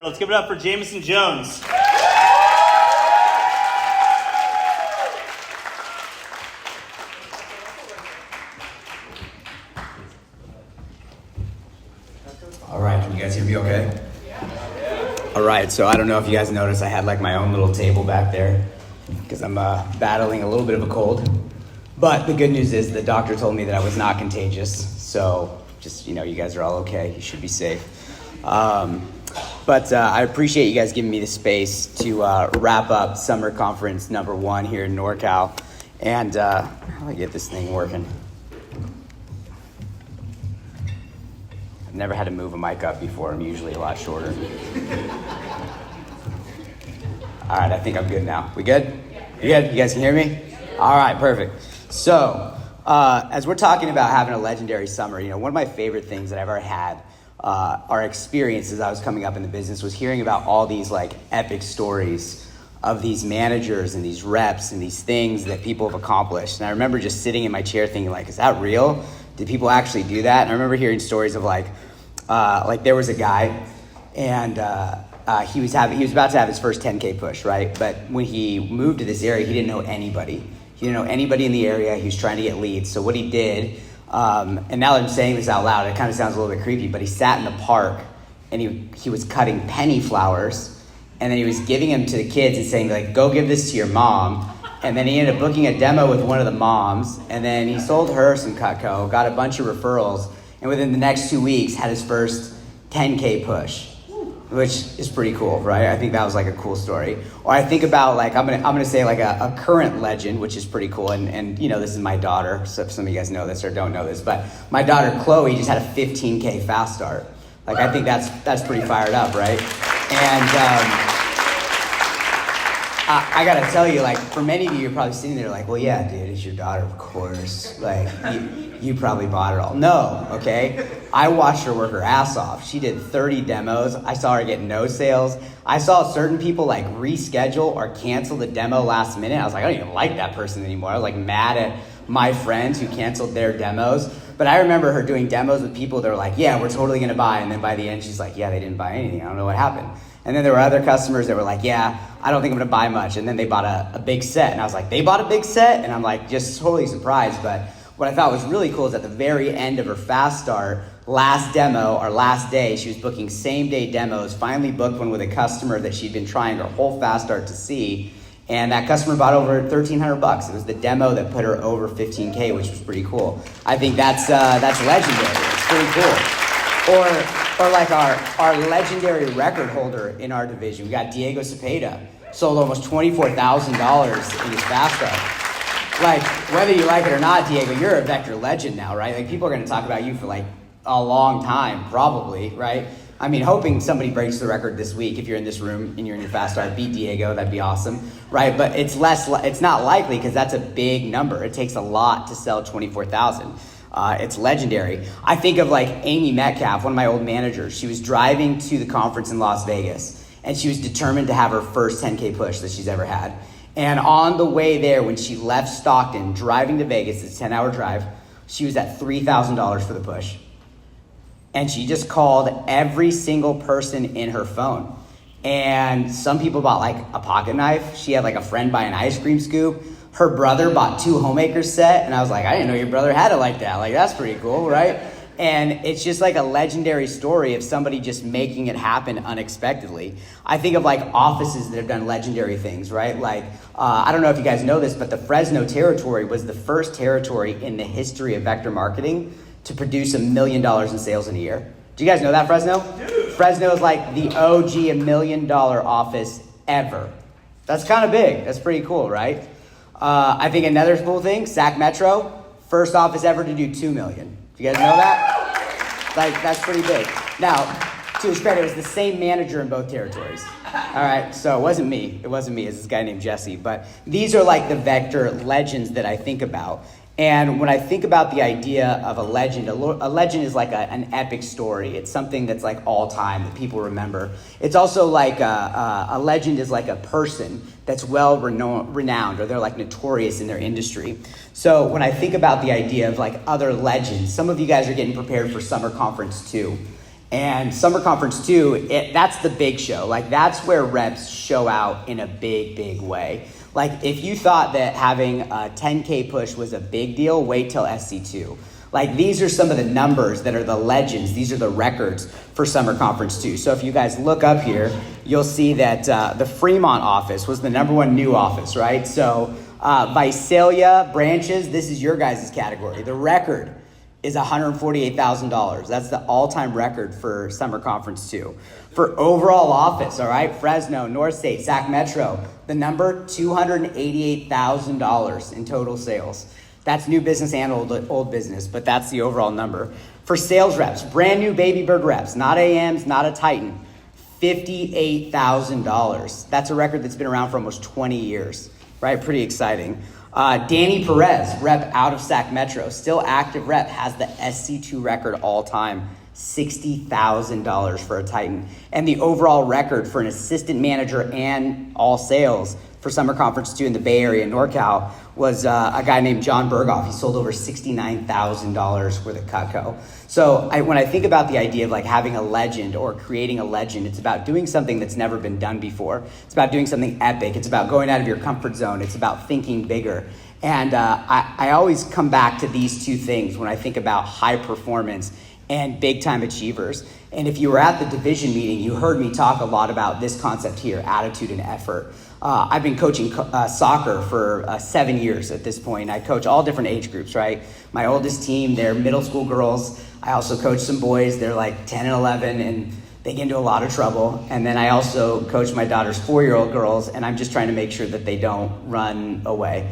Let's give it up for Jaymison Jones. All right, can you guys hear me okay? All right, so I don't know if you guys noticed I had like my own little table back there because I'm battling a little bit of a cold. But the good news is the doctor told me that I was not contagious. So just, you guys are all okay. You should be safe. But I appreciate you guys giving me the space to wrap up summer conference number 1 here in NorCal. And how do I get this thing working? I've never had to move a mic up before. I'm usually a lot shorter. All right, I think I'm good now. We good? You good? You guys can hear me? All right, perfect. So as we're talking about having a legendary summer, one of my favorite things that I've ever had our experience as I was coming up in the business was hearing about all these like epic stories of these managers and these reps and these things that people have accomplished. And I remember just sitting in my chair thinking like, is that real? Did people actually do that? And I remember hearing stories of like there was a guy and he was about to have his first 10K push, right? But when he moved to this area, he didn't know anybody. He didn't know anybody in the area. He was trying to get leads. So what he did, and now that I'm saying this out loud, it kind of sounds a little bit creepy, but he sat in the park and he was cutting penny flowers, and then he was giving them to the kids and saying like, go give this to your mom. And then he ended up booking a demo with one of the moms, and then he sold her some Cutco, got a bunch of referrals, and within the next 2 weeks had his first 10K push, which is pretty cool, right? I think that was like a cool story. Or I think about like, I'm gonna say like a current legend, which is pretty cool. And this is my daughter. So if some of you guys know this or don't know this, but my daughter Chloe just had a 15K fast start. Like I think that's pretty fired up, right? And I gotta tell you, like for many of you, you're probably sitting there like, well, yeah, dude, it's your daughter, of course. Like you probably bought it all. No, okay? I watched her work her ass off. She did 30 demos. I saw her get no sales. I saw certain people like reschedule or cancel the demo last minute. I was like, I don't even like that person anymore. I was like mad at my friends who canceled their demos. But I remember her doing demos with people that were like, yeah, we're totally gonna buy. And then by the end, she's like, yeah, they didn't buy anything. I don't know what happened. And then there were other customers that were like, yeah, I don't think I'm gonna buy much. And then they bought a big set. And I was like, they bought a big set? And I'm like, just totally surprised. But what I thought was really cool is at the very end of her fast start, last demo or last day, she was booking same day demos, finally booked one with a customer that she'd been trying her whole fast start to see. And that customer bought over $1,300. It was the demo that put her over 15K, which was pretty cool. I think that's legendary. It's pretty cool. Or like our legendary record holder in our division. We got Diego Cepeda, sold almost $24,000 in his fast start. Like, whether you like it or not, Diego, you're a Vector legend now, right? Like, people are going to talk about you for like a long time, probably, right? I mean, hoping somebody breaks the record this week. If you're in this room and you're in your fast start, beat Diego, that'd be awesome, right? But it's not likely because that's a big number. It takes a lot to sell 24,000. It's legendary. I think of like Amy Metcalf, one of my old managers. She was driving to the conference in Las Vegas, and she was determined to have her first 10K push that she's ever had. And on the way there, when she left Stockton, driving to Vegas, it's a 10-hour drive, she was at $3,000 for the push. And she just called every single person in her phone. And some people bought like a pocket knife. She had like a friend buy an ice cream scoop. Her brother bought 2 homemakers set. And I was like, I didn't know your brother had it like that. Like, that's pretty cool, right? And it's just like a legendary story of somebody just making it happen unexpectedly. I think of like offices that have done legendary things, right? Like, I don't know if you guys know this, but the Fresno territory was the first territory in the history of vector marketing to produce $1 million in sales in a year. Do you guys know that, Fresno? Dude. Fresno is like the OG $1 million office ever. That's kind of big. That's pretty cool, right? I think another cool thing, Sac Metro, first office ever to do $2 million. Do you guys know that? Like, that's pretty big. Now, to his credit, it was the same manager in both territories. All right, so it wasn't me. It wasn't me. It's this guy named Jesse. But these are like the vector legends that I think about. And when I think about the idea of a legend is like an epic story. It's something that's like all time that people remember. It's also like a legend is like a person that's well renowned, or they're like notorious in their industry. So when I think about the idea of like other legends, some of you guys are getting prepared for summer conference too. And Summer Conference 2, that's the big show. Like, that's where reps show out in a big, big way. Like, if you thought that having a 10K push was a big deal, wait till SC2. Like, these are some of the numbers that are the legends. These are the records for Summer Conference 2. So if you guys look up here, you'll see that the Fremont office was the #1 new office, right? So Visalia branches, this is your guys' category. The record is $148,000. That's the all-time record for Summer Conference 2. For overall office, all right, Fresno, North State, Sac Metro, the number, $288,000 in total sales. That's new business and old business, but that's the overall number. For sales reps, brand new Baby Bird reps, not AMs, not a Titan, $58,000. That's a record that's been around for almost 20 years, right? Pretty exciting. Danny Perez, rep out of Sac Metro, still active rep, has the SC2 record all time, $60,000 for a Titan. And the overall record for an assistant manager and all sales for Summer Conference 2 in the Bay Area, NorCal, was a guy named John Berghoff. He sold over $69,000 worth of Cutco. So when I think about the idea of like having a legend or creating a legend, it's about doing something that's never been done before. It's about doing something epic. It's about going out of your comfort zone. It's about thinking bigger. And I always come back to these two things when I think about high performance and big time achievers. And if you were at the division meeting, you heard me talk a lot about this concept here, attitude and effort. I've been coaching soccer for 7 years at this point. I coach all different age groups, right? My oldest team, they're middle school girls. I also coach some boys. They're like 10 and 11, and they get into a lot of trouble. And then I also coach my daughter's 4-year-old girls, and I'm just trying to make sure that they don't run away.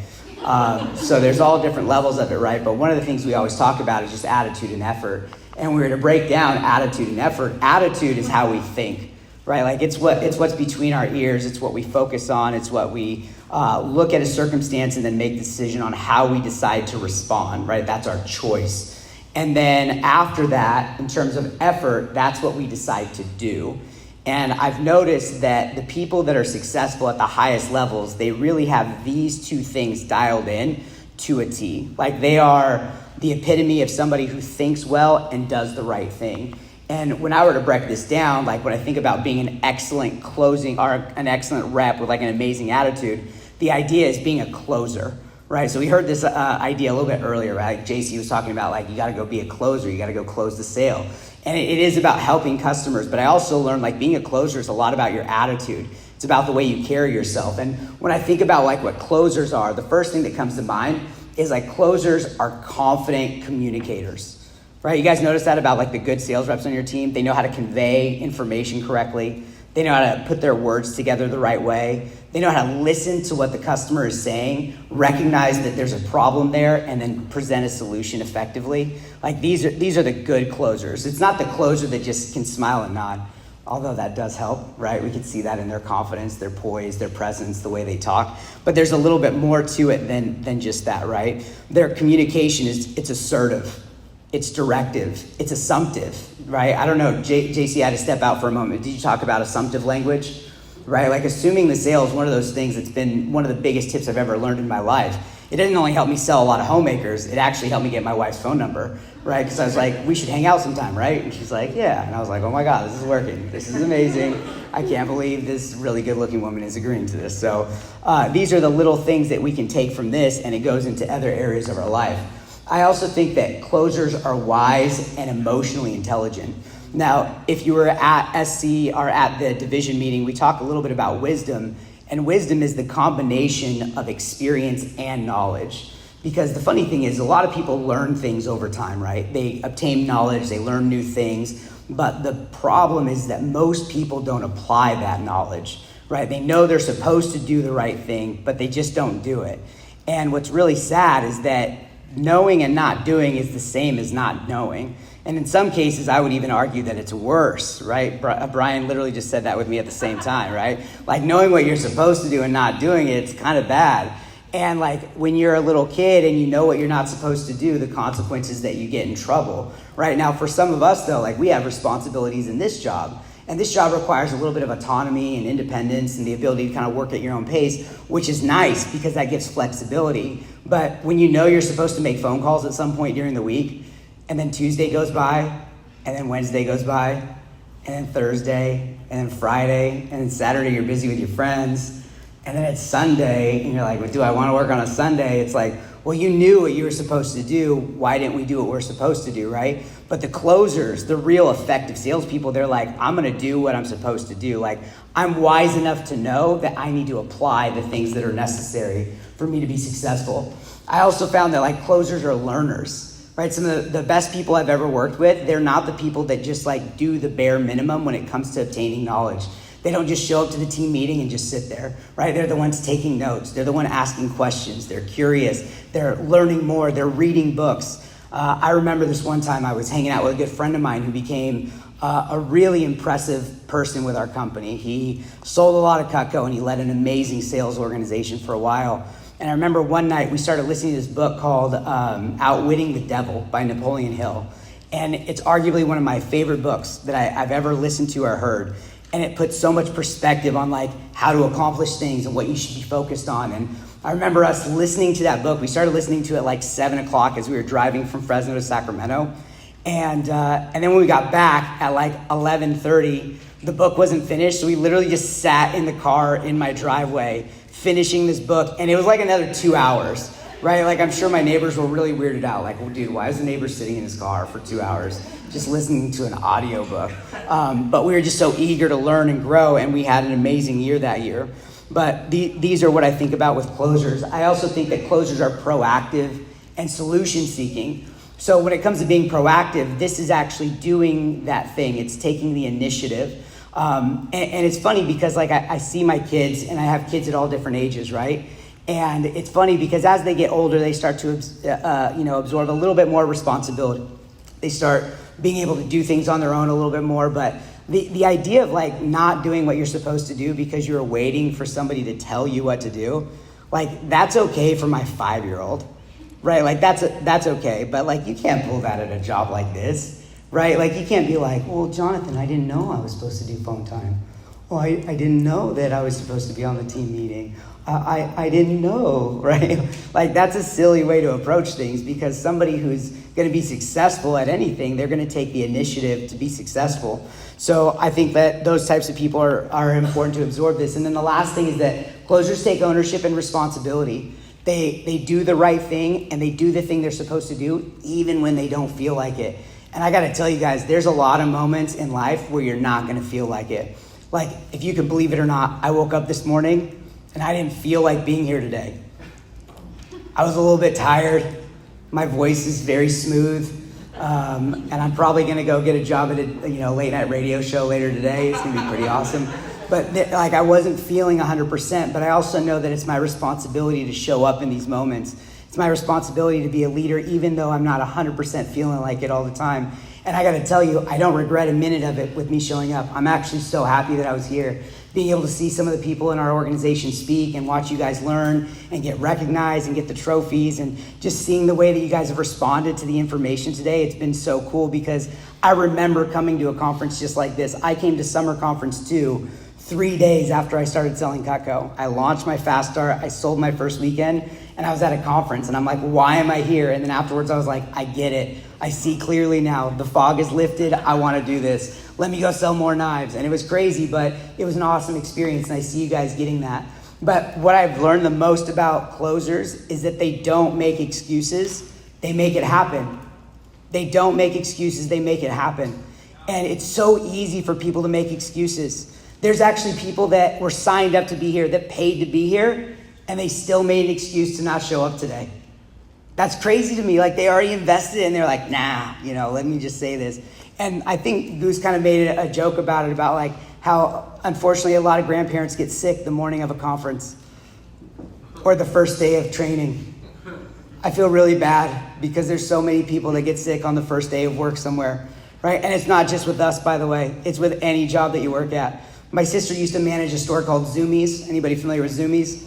So there's all different levels of it, right? But one of the things we always talk about is just attitude and effort. And we're to break down attitude and effort. Attitude is how we think. Right, like it's what's between our ears. It's what we focus on. It's what we look at a circumstance and then make the decision on how we decide to respond. Right, that's our choice. And then after that, in terms of effort, that's what we decide to do. And I've noticed that the people that are successful at the highest levels, they really have these two things dialed in to a T. Like they are the epitome of somebody who thinks well and does the right thing. And when I were to break this down, like when I think about being an excellent closing or an excellent rep with like an amazing attitude, the idea is being a closer, right? So we heard this idea a little bit earlier, right? JC was talking about like, you got to go be a closer. You got to go close the sale. And it is about helping customers. But I also learned like being a closer is a lot about your attitude. It's about the way you carry yourself. And when I think about like what closers are, the first thing that comes to mind is like closers are confident communicators. Right, you guys notice that about like the good sales reps on your team? They know how to convey information correctly. They know how to put their words together the right way. They know how to listen to what the customer is saying, recognize that there's a problem there, and then present a solution effectively. Like these are the good closers. It's not the closer that just can smile and nod, although that does help, right? We can see that in their confidence, their poise, their presence, the way they talk. But there's a little bit more to it than just that, right? Their communication it's assertive. It's directive. It's assumptive, right? I don't know. JC had to step out for a moment. Did you talk about assumptive language, right? Like assuming the sale is one of those things that's been one of the biggest tips I've ever learned in my life. It didn't only help me sell a lot of homemakers. It actually helped me get my wife's phone number, right? Because I was like, we should hang out sometime, right? And she's like, yeah. And I was like, oh my God, this is working. This is amazing. I can't believe this really good looking woman is agreeing to this. So these are the little things that we can take from this, and it goes into other areas of our life. I also think that closers are wise and emotionally intelligent. Now, if you were at SC or at the division meeting, we talk a little bit about wisdom, and wisdom is the combination of experience and knowledge. Because the funny thing is, a lot of people learn things over time, right? They obtain knowledge, they learn new things, but the problem is that most people don't apply that knowledge, right? They know they're supposed to do the right thing, but they just don't do it. And what's really sad is that knowing and not doing is the same as not knowing. And in some cases, I would even argue that it's worse, right? Brian literally just said that with me at the same time, right? Like knowing what you're supposed to do and not doing it, it's kind of bad. And like when you're a little kid and you know what you're not supposed to do, the consequences that you get in trouble, right? Now, for some of us though, like we have responsibilities in this job. And this job requires a little bit of autonomy and independence and the ability to kind of work at your own pace, which is nice because that gives flexibility. But when you know you're supposed to make phone calls at some point during the week, and then Tuesday goes by, and then Wednesday goes by, and then Thursday, and then Friday, and then Saturday you're busy with your friends, and then it's Sunday, and you're like, well, do I want to work on a Sunday? It's like, well, you knew what you were supposed to do. Why didn't we do what we're supposed to do, right? But the closers, the real effective salespeople, they're like, I'm going to do what I'm supposed to do. Like, I'm wise enough to know that I need to apply the things that are necessary for me to be successful. I also found that like closers are learners, right? Some of the best people I've ever worked with, they're not the people that just like do the bare minimum when it comes to obtaining knowledge. They don't just show up to the team meeting and just sit there, right? They're the ones taking notes. They're the one asking questions. They're curious. They're learning more. They're reading books. I remember this one time I was hanging out with a good friend of mine who became a really impressive person with our company. He sold a lot of Cutco and he led an amazing sales organization for a while. And I remember one night we started listening to this book called Outwitting the Devil by Napoleon Hill. And it's arguably one of my favorite books that I've ever listened to or heard. And it puts so much perspective on like how to accomplish things and what you should be focused on. And I remember us listening to that book. We started listening to it like 7 o'clock as we were driving from Fresno to Sacramento. And then when we got back at like 11:30, the book wasn't finished. So we literally just sat in the car in my driveway finishing this book. And it was like another 2 hours, right? Like I'm sure my neighbors were really weirded out. Like, well, dude, why is the neighbor sitting in his car for 2 hours just listening to an audiobook? But we were just so eager to learn and grow. And we had an amazing year that year. But these are what I think about with closers. I also think that closers are proactive and solution seeking. So when it comes to being proactive, this is actually doing that thing. It's taking the initiative. And it's funny because like I see my kids, and I have kids at all different ages, right? And it's funny because as they get older, they start to absorb a little bit more responsibility. They start being able to do things on their own a little bit more. But the idea of like not doing what you're supposed to do because you're waiting for somebody to tell you what to do, like that's okay for my 5-year-old, right? Like that's okay. But like you can't pull that at a job like this, right? Like you can't be like, well, Jonathan, I didn't know I was supposed to do phone time. Well, I didn't know that I was supposed to be on the team meeting. I didn't know, right? Like that's a silly way to approach things because somebody who's going to be successful at anything, they're going to take the initiative to be successful. So I think that those types of people are important to absorb this. And then the last thing is that closers take ownership and responsibility. They do the right thing and they do the thing they're supposed to do even when they don't feel like it. And I got to tell you guys, there's a lot of moments in life where you're not going to feel like it. Like if you can believe it or not, I woke up this morning and I didn't feel like being here today. I was a little bit tired. My voice is very smooth. And I'm probably going to go get a job at a late night radio show later today. It's going to be pretty awesome. But like I wasn't feeling 100%, but I also know that it's my responsibility to show up in these moments. It's my responsibility to be a leader, even though I'm not 100% feeling like it all the time. And I got to tell you, I don't regret a minute of it with me showing up. I'm actually so happy that I was here. Being able to see some of the people in our organization speak and watch you guys learn and get recognized and get the trophies and just seeing the way that you guys have responded to the information today, it's been so cool because I remember coming to a conference just like this. I came to Summer Conference 2 3 days after I started selling Cutco. I launched my Fast Start, I sold my first weekend, and I was at a conference and I'm like, why am I here? And then afterwards I was like, I get it. I see clearly now. The fog is lifted. I want to do this. Let me go sell more knives. And it was crazy, but it was an awesome experience. And I see you guys getting that. But what I've learned the most about closers is that they don't make excuses. They make it happen. They don't make excuses. They make it happen. And it's so easy for people to make excuses. There's actually people that were signed up to be here, that paid to be here, and they still made an excuse to not show up today. That's crazy to me. Like they already invested and they're like, nah, let me just say this. And I think Goose kind of made a joke about it, about like how unfortunately a lot of grandparents get sick the morning of a conference or the first day of training. I feel really bad because there's so many people that get sick on the first day of work somewhere, right? And it's not just with us, by the way. It's with any job that you work at. My sister used to manage a store called Zoomies. Anybody familiar with Zoomies?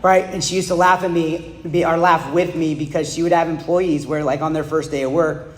Right? And she used to laugh at me, or laugh with me, because she would have employees where like on their first day of work,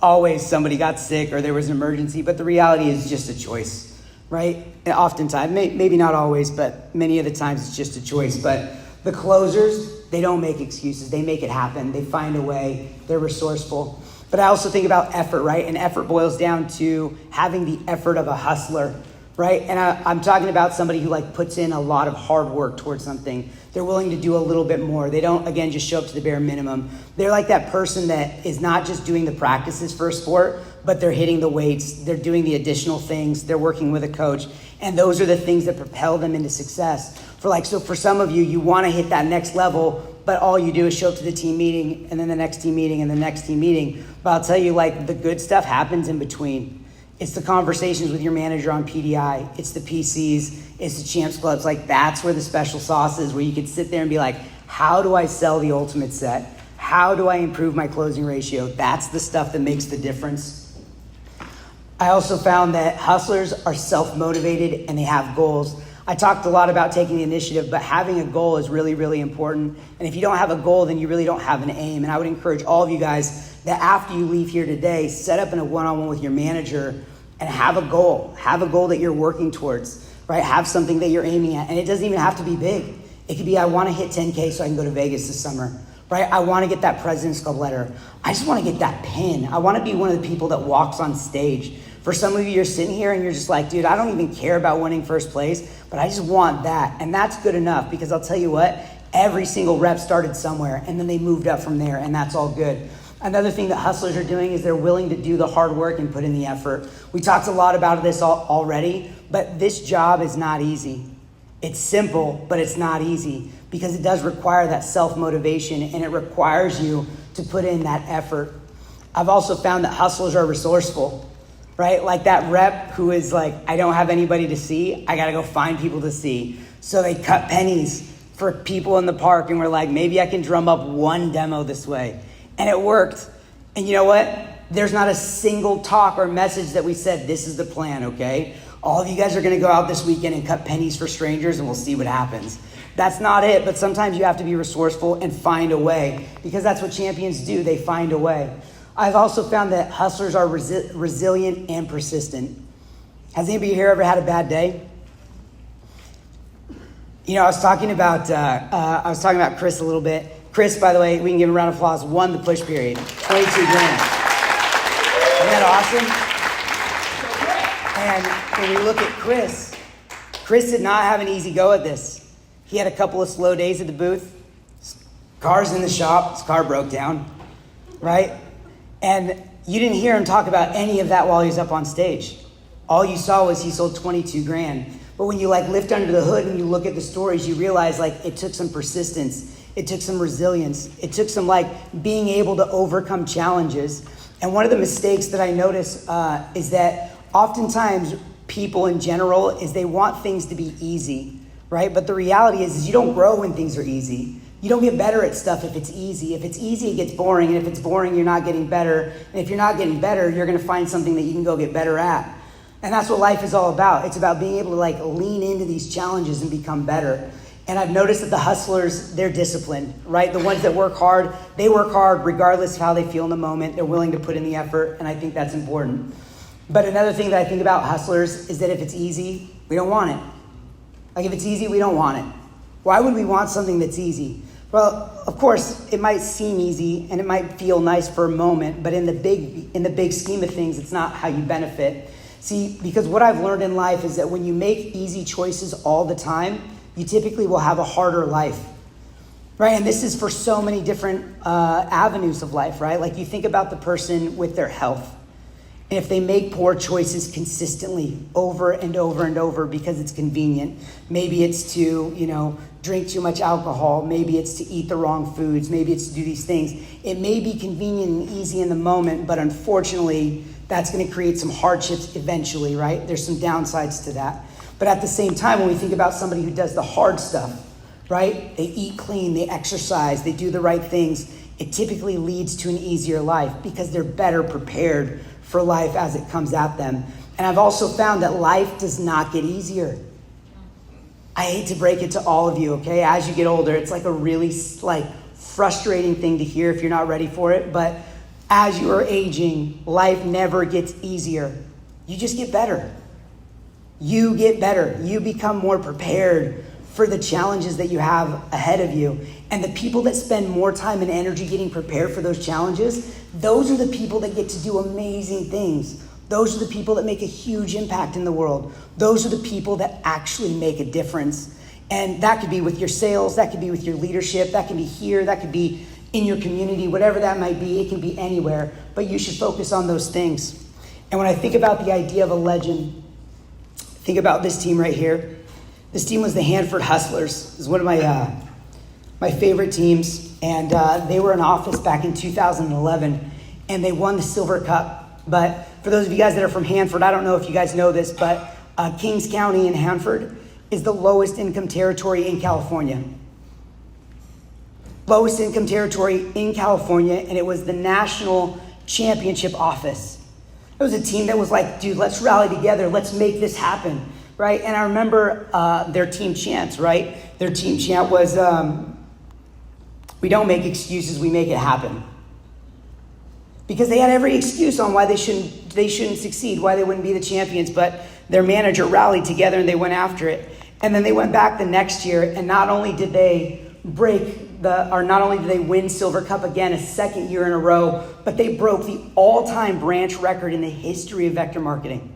always somebody got sick or there was an emergency. But the reality is just a choice, right? And oftentimes, maybe not always, but many of the times it's just a choice. But the closers, they don't make excuses. They make it happen. They find a way. They're resourceful. But I also think about effort, right? And effort boils down to having the effort of a hustler, right? And I'm talking about somebody who like puts in a lot of hard work towards something. They're willing to do a little bit more. They don't, again, just show up to the bare minimum. They're like that person that is not just doing the practices for a sport, but they're hitting the weights. They're doing the additional things. They're working with a coach. And those are the things that propel them into success. So for some of you, you want to hit that next level, but all you do is show up to the team meeting and then the next team meeting and the next team meeting. But I'll tell you, like, the good stuff happens in between. It's the conversations with your manager on PDI. It's the PCs. It's the Champs Clubs. Like, that's where the special sauce is, where you can sit there and be like, how do I sell the ultimate set? How do I improve my closing ratio? That's the stuff that makes the difference. I also found that hustlers are self-motivated and they have goals. I talked a lot about taking the initiative, but having a goal is really, really important. And if you don't have a goal, then you really don't have an aim. And I would encourage all of you guys that after you leave here today, set up in a one-on-one with your manager and have a goal. Have a goal that you're working towards, right? Have something that you're aiming at. And it doesn't even have to be big. It could be, I want to hit 10K so I can go to Vegas this summer, right? I want to get that President's Club letter. I just want to get that pin. I want to be one of the people that walks on stage. For some of you, you're sitting here and you're just like, dude, I don't even care about winning first place, but I just want that. And that's good enough, because I'll tell you what, every single rep started somewhere and then they moved up from there, and that's all good. Another thing that hustlers are doing is they're willing to do the hard work and put in the effort. We talked a lot about this already, but this job is not easy. It's simple, but it's not easy, because it does require that self-motivation and it requires you to put in that effort. I've also found that hustlers are resourceful, right? Like that rep who is like, I don't have anybody to see. I got to go find people to see. So they cut pennies for people in the park, and we're like, maybe I can drum up one demo this way. And it worked. And you know what? There's not a single talk or message that we said, this is the plan, okay? All of you guys are going to go out this weekend and cut pennies for strangers and we'll see what happens. That's not it, but sometimes you have to be resourceful and find a way, because that's what champions do. They find a way. I've also found that hustlers are resilient and persistent. Has anybody here ever had a bad day? You know, I was talking about Chris a little bit. Chris, by the way, we can give him a round of applause, won the push period, 22 grand. Isn't that awesome? And when we look at Chris did not have an easy go at this. He had a couple of slow days at the booth. His car's in the shop. His car broke down, right? And you didn't hear him talk about any of that while he was up on stage. All you saw was he sold 22 grand. But when you like lift under the hood and you look at the stories, you realize like it took some persistence. It took some resilience. It took some like being able to overcome challenges. And one of the mistakes that I notice is that oftentimes people in general is they want things to be easy, right? But the reality is you don't grow when things are easy. You don't get better at stuff if it's easy. If it's easy, it gets boring. And if it's boring, you're not getting better. And if you're not getting better, you're going to find something that you can go get better at. And that's what life is all about. It's about being able to like lean into these challenges and become better. And I've noticed that the hustlers, they're disciplined, right? The ones that work hard, they work hard regardless of how they feel in the moment. They're willing to put in the effort, and I think that's important. But another thing that I think about hustlers is that if it's easy, we don't want it. Like if it's easy, we don't want it. Why would we want something that's easy? Well, of course, it might seem easy and it might feel nice for a moment, but in the big scheme of things, it's not how you benefit. See, because what I've learned in life is that when you make easy choices all the time, you typically will have a harder life, right? And this is for so many different avenues of life, right? Like you think about the person with their health. And if they make poor choices consistently over and over and over because it's convenient, maybe it's to, drink too much alcohol, maybe it's to eat the wrong foods, maybe it's to do these things. It may be convenient and easy in the moment, but unfortunately, that's going to create some hardships eventually, right? There's some downsides to that. But at the same time, when we think about somebody who does the hard stuff, right? They eat clean, they exercise, they do the right things. It typically leads to an easier life because they're better prepared for life as it comes at them. And I've also found that life does not get easier. I hate to break it to all of you, okay? As you get older, it's like a really frustrating thing to hear if you're not ready for it. But as you are aging, life never gets easier. You just get better. You get better. You become more prepared for the challenges that you have ahead of you. And the people that spend more time and energy getting prepared for those challenges, those are the people that get to do amazing things. Those are the people that make a huge impact in the world. Those are the people that actually make a difference. And that could be with your sales, that could be with your leadership, that can be here, that could be in your community, whatever that might be, it can be anywhere. But you should focus on those things. And when I think about the idea of a legend, think about this team right here. This team was the Hanford Hustlers. It was one of my favorite teams. And they were in office back in 2011. And they won the Silver Cup. But for those of you guys that are from Hanford, I don't know if you guys know this, but Kings County in Hanford is the lowest income territory in California. Lowest income territory in California. And it was the national championship office. It was a team that was like, dude, let's rally together. Let's make this happen. Right? And I remember their team chants, right? Their team chant was, we don't make excuses, we make it happen. Because they had every excuse on why they shouldn't succeed, why they wouldn't be the champions, but their manager rallied together and they went after it. And then they went back the next year, and not only did they win Silver Cup again a second year in a row, but they broke the all-time branch record in the history of vector marketing.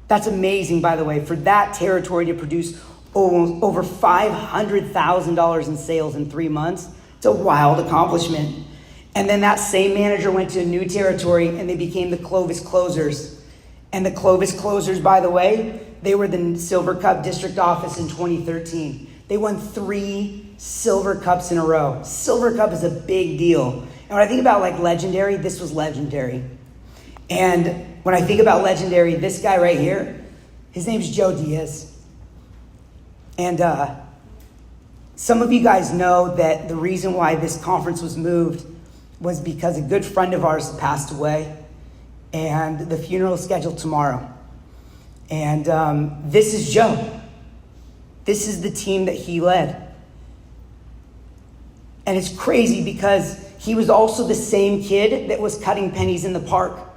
That's amazing, by the way, for that territory to produce over $500,000 in sales in 3 months. It's a wild accomplishment. And then that same manager went to a new territory and they became the Clovis Closers. And the Clovis Closers, by the way, they were the Silver Cup district office in 2013. They won 3 Silver Cups in a row. Silver Cup is a big deal. And when I think about like legendary, this was legendary. And when I think about legendary, this guy right here, his name's Joe Diaz. And some of you guys know that the reason why this conference was moved was because a good friend of ours passed away, and the funeral is scheduled tomorrow. And this is Joe. This is the team that he led. And it's crazy because he was also the same kid that was cutting pennies in the park.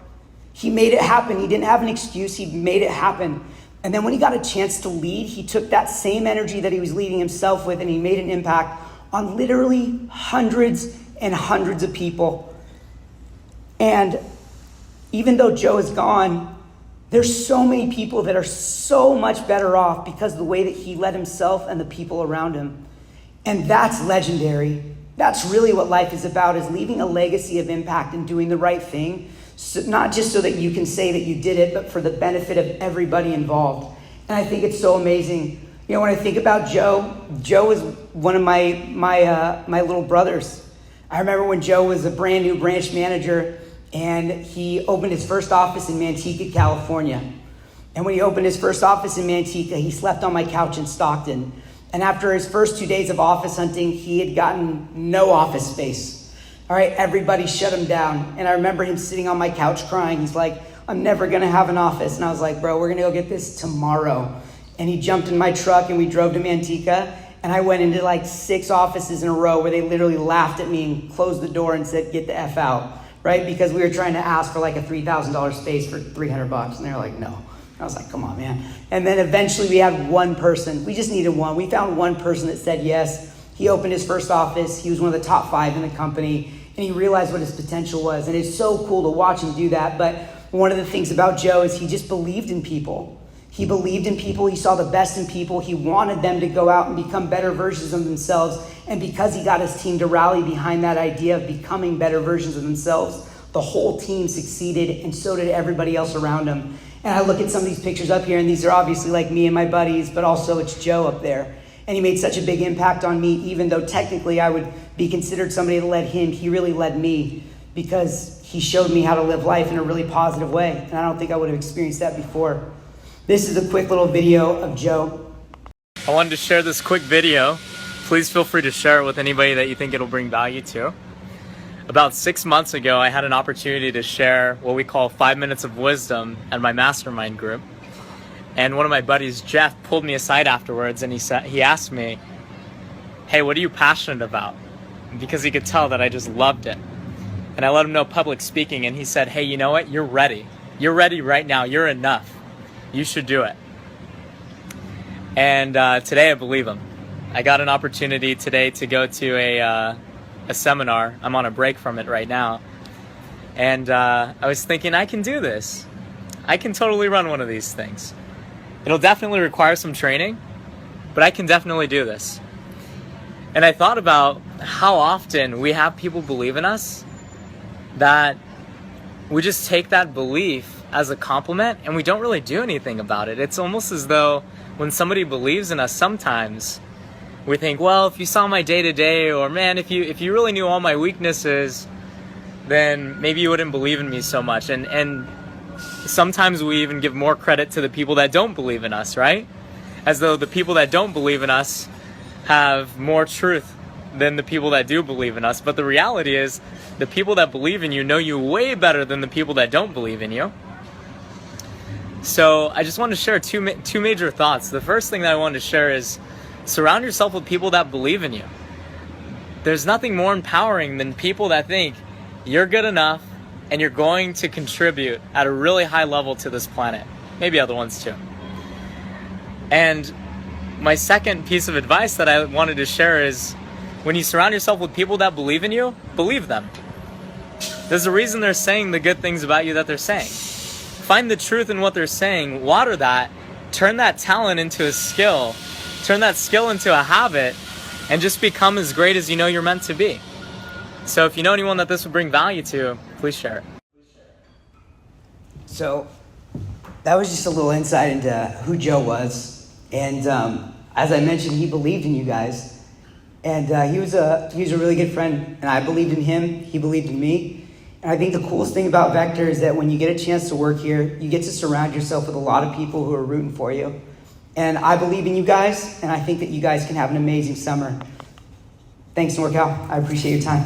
He made it happen. He didn't have an excuse. He made it happen. And then when he got a chance to lead, he took that same energy that he was leading himself with, and he made an impact on literally hundreds and hundreds of people. And even though Joe is gone, there's so many people that are so much better off because of the way that he led himself and the people around him. And that's legendary. That's really what life is about, is leaving a legacy of impact and doing the right thing. So not just so that you can say that you did it, but for the benefit of everybody involved. And I think it's so amazing. You know, when I think about Joe, Joe is one of my little brothers. I remember when Joe was a brand new branch manager and he opened his first office in Manteca, California. And when he opened his first office in Manteca, he slept on my couch in Stockton. And after his first 2 days of office hunting, he had gotten no office space. All right, everybody shut him down. And I remember him sitting on my couch crying. He's like, I'm never gonna have an office. And I was like, bro, we're gonna go get this tomorrow. And he jumped in my truck and we drove to Manteca. And I went into like 6 offices in a row where they literally laughed at me and closed the door and said, get the F out, right? Because we were trying to ask for like a $3,000 space for $300. And they were like, no. I was like, come on, man. And then eventually we had one person. We just needed one. We found one person that said yes. He opened his first office. He was one of the top 5 in the company. And he realized what his potential was. And it's so cool to watch him do that. But one of the things about Joe is he just believed in people. He believed in people. He saw the best in people. He wanted them to go out and become better versions of themselves. And because he got his team to rally behind that idea of becoming better versions of themselves, the whole team succeeded, and so did everybody else around him. And I look at some of these pictures up here, and these are obviously like me and my buddies, but also it's Joe up there. And he made such a big impact on me, even though technically I would be considered somebody that led him. He really led me because he showed me how to live life in a really positive way. And I don't think I would have experienced that before. This is a quick little video of Joe. I wanted to share this quick video. Please feel free to share it with anybody that you think it'll bring value to. About 6 months ago, I had an opportunity to share what we call 5 minutes of wisdom at my mastermind group. And one of my buddies, Jeff, pulled me aside afterwards and he asked me, hey, what are you passionate about? Because he could tell that I just loved it. And I let him know public speaking, and he said, hey, you know what? You're ready. You're ready right now. You're enough. You should do it. And today I believe him. I got an opportunity today to go to a seminar. I'm on a break from it right now. And I was thinking, I can do this. I can totally run one of these things. It'll definitely require some training, but I can definitely do this. And I thought about how often we have people believe in us that we just take that belief as a compliment and we don't really do anything about it. It's almost as though when somebody believes in us sometimes, we think, well, if you saw my day-to-day, or man, if you really knew all my weaknesses, then maybe you wouldn't believe in me so much. And sometimes we even give more credit to the people that don't believe in us, right? As though the people that don't believe in us have more truth than the people that do believe in us. But the reality is, the people that believe in you know you way better than the people that don't believe in you. So I just wanted to share two major thoughts. The first thing that I wanted to share is surround yourself with people that believe in you. There's nothing more empowering than people that think you're good enough and you're going to contribute at a really high level to this planet. Maybe other ones too. And my second piece of advice that I wanted to share is, when you surround yourself with people that believe in you, believe them. There's a reason they're saying the good things about you that they're saying. Find the truth in what they're saying, water that, turn that talent into a skill, turn that skill into a habit, and just become as great as you know you're meant to be. So if you know anyone that this would bring value to, please share it. So that was just a little insight into who Joe was. And as I mentioned, he believed in you guys. And he was a really good friend. And I believed in him. He believed in me. And I think the coolest thing about Vector is that when you get a chance to work here, you get to surround yourself with a lot of people who are rooting for you. And I believe in you guys. And I think that you guys can have an amazing summer. Thanks, NorCal. I appreciate your time.